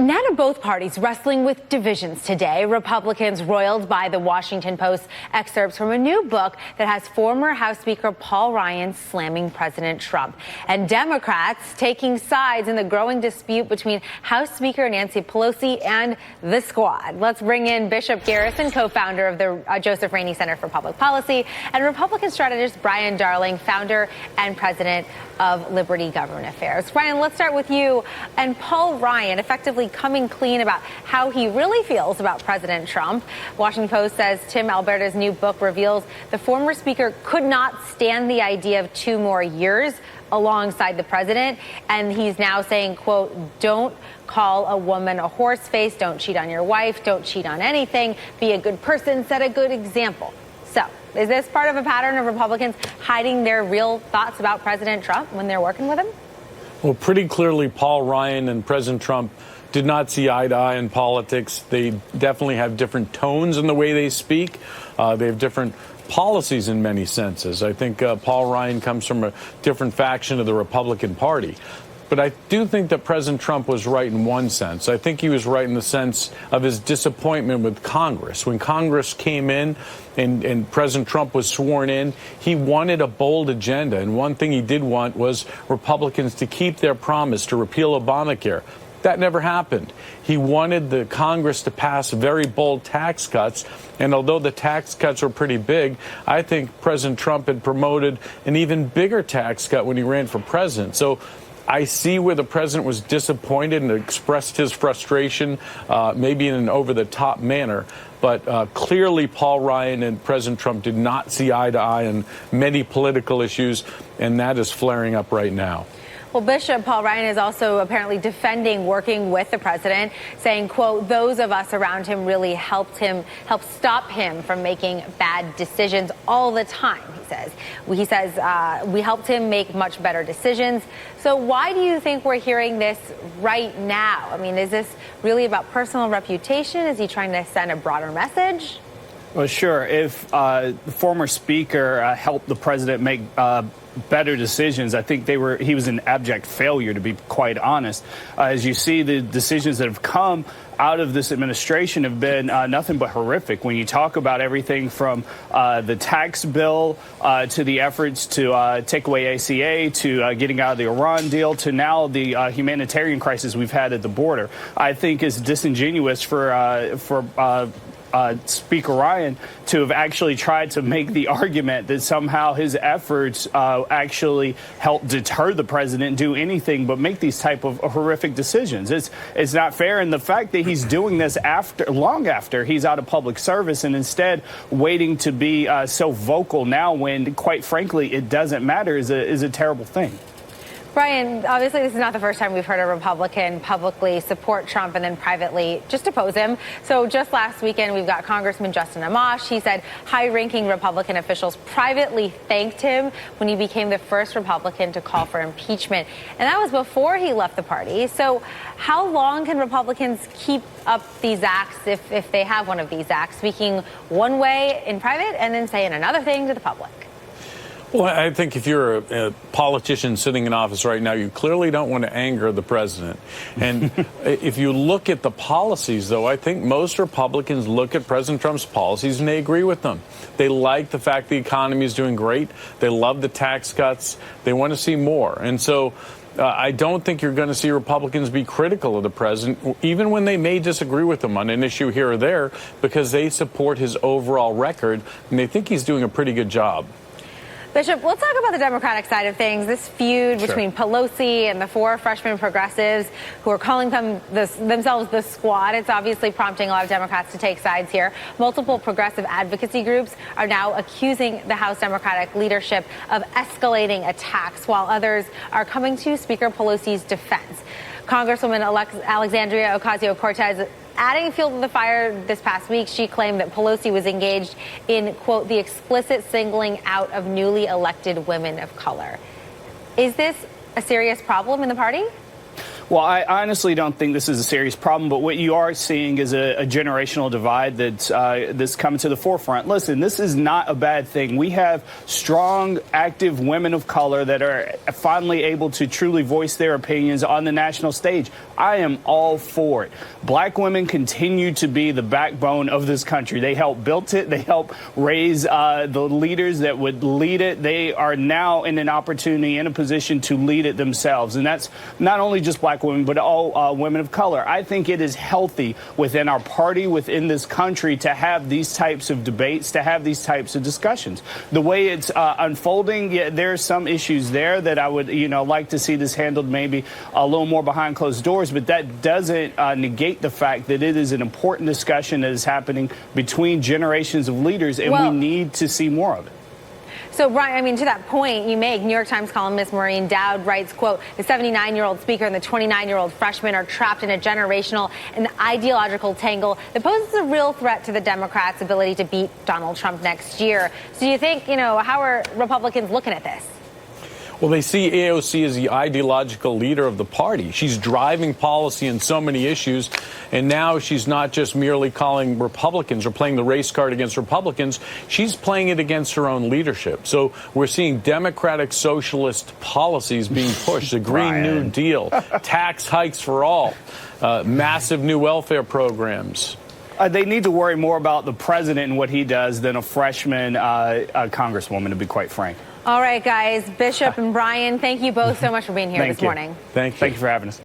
Now to both parties wrestling with divisions today. Republicans roiled by the Washington Post excerpts from a new book that has former House Speaker Paul Ryan slamming President Trump. And Democrats taking sides in the growing dispute between House Speaker Nancy Pelosi and the squad. Let's bring in Bishop Garrison, co-founder of the Joseph Rainey Center for Public Policy, and Republican strategist Brian Darling, founder and president of Liberty Government Affairs. Brian, let's start with you. And Paul Ryan effectively coming clean about how he really feels about President Trump. Washington Post says Tim Alberta's new book reveals the former speaker could not stand the idea of 2 more years alongside the president. And he's now saying, quote, don't call a woman a horse face, don't cheat on your wife, don't cheat on anything, be a good person, set a good example. So is this part of a pattern of Republicans hiding their real thoughts about President Trump when they're working with him? Well, pretty clearly, Paul Ryan and President Trump did not see eye to eye in politics. They definitely have different tones in the way they speak. They have different policies in many senses. I think Paul Ryan comes from a different faction of the Republican Party. But I do think that President Trump was right in one sense. I think he was right in the sense of his disappointment with Congress. When Congress came in and President Trump was sworn in, he wanted a bold agenda. And one thing he did want was Republicans to keep their promise to repeal Obamacare. That never happened. He wanted the Congress to pass very bold tax cuts. And although the tax cuts were pretty big, I think President Trump had promoted an even bigger tax cut when he ran for president. So I see where the president was disappointed and expressed his frustration, maybe in an over-the-top manner. But clearly, Paul Ryan and President Trump did not see eye to eye on many political issues, and that is flaring up right now. Well, Bishop, Paul Ryan is also apparently defending working with the president, saying, quote, those of us around him really helped stop him from making bad decisions all the time, he says. He says we helped him make much better decisions. So why do you think we're hearing this right now? I mean, is this really about personal reputation? Is he trying to send a broader message? Well, sure. If the former speaker helped the president make better decisions, I think he was an abject failure, to be quite honest. As you see, the decisions that have come out of this administration have been nothing but horrific. When you talk about everything from the tax bill to the efforts to take away ACA, to getting out of the Iran deal, to now the humanitarian crisis we've had at the border, I think is disingenuous for Speaker Ryan to have actually tried to make the argument that somehow his efforts actually help deter the president do anything but make these type of horrific decisions. It's not fair. And the fact that he's doing this long after he's out of public service and instead waiting to be so vocal now when, quite frankly, it doesn't matter is a terrible thing. Brian, obviously this is not the first time we've heard a Republican publicly support Trump and then privately just oppose him. So just last weekend, we've got Congressman Justin Amash. He said high-ranking Republican officials privately thanked him when he became the first Republican to call for impeachment. And that was before he left the party. So how long can Republicans keep up these acts if they have one of these acts, speaking one way in private and then saying another thing to the public? Well, I think if you're a politician sitting in office right now, you clearly don't want to anger the president. And if you look at the policies, though, I think most Republicans look at President Trump's policies and they agree with them. They like the fact the economy is doing great. They love the tax cuts. They want to see more. And so I don't think you're going to see Republicans be critical of the president, even when they may disagree with him on an issue here or there, because they support his overall record and they think he's doing a pretty good job. Bishop, let's talk about the Democratic side of things, this feud between Pelosi and the 4 freshman progressives who are calling themselves the squad. It's obviously prompting a lot of Democrats to take sides here. Multiple progressive advocacy groups are now accusing the House Democratic leadership of escalating attacks, while others are coming to Speaker Pelosi's defense. Congresswoman Alexandria Ocasio-Cortez adding fuel to the fire this past week. She claimed that Pelosi was engaged in, quote, the explicit singling out of newly elected women of color. Is this a serious problem in the party? Well, I honestly don't think this is a serious problem, but what you are seeing is a generational divide that's coming to the forefront. Listen, this is not a bad thing. We have strong, active women of color that are finally able to truly voice their opinions on the national stage. I am all for it. Black women continue to be the backbone of this country. They helped build it. They helped raise the leaders that would lead it. They are now in an opportunity, in a position to lead it themselves. And that's not only just black women, but all women of color. I think it is healthy within our party, within this country, to have these types of debates, to have these types of discussions. The way it's unfolding, yeah, there are some issues there that I would, like to see this handled maybe a little more behind closed doors, but that doesn't negate the fact that it is an important discussion that is happening between generations of leaders, and we need to see more of it. So, Brian, to that point you make, New York Times columnist Maureen Dowd writes, quote, the 79-year-old speaker and the 29-year-old freshman are trapped in a generational and ideological tangle that poses a real threat to the Democrats' ability to beat Donald Trump next year. So do you think, how are Republicans looking at this? Well, they see AOC as the ideological leader of the party. She's driving policy in so many issues, and now she's not just merely calling Republicans or playing the race card against Republicans. She's playing it against her own leadership. So we're seeing democratic socialist policies being pushed, the Green New Deal, tax hikes for all, massive new welfare programs. They need to worry more about the president and what he does than a freshman congresswoman, to be quite frank. All right, guys, Bishop and Brian, thank you both so much for being here this morning. Thank you. Thank you for having us.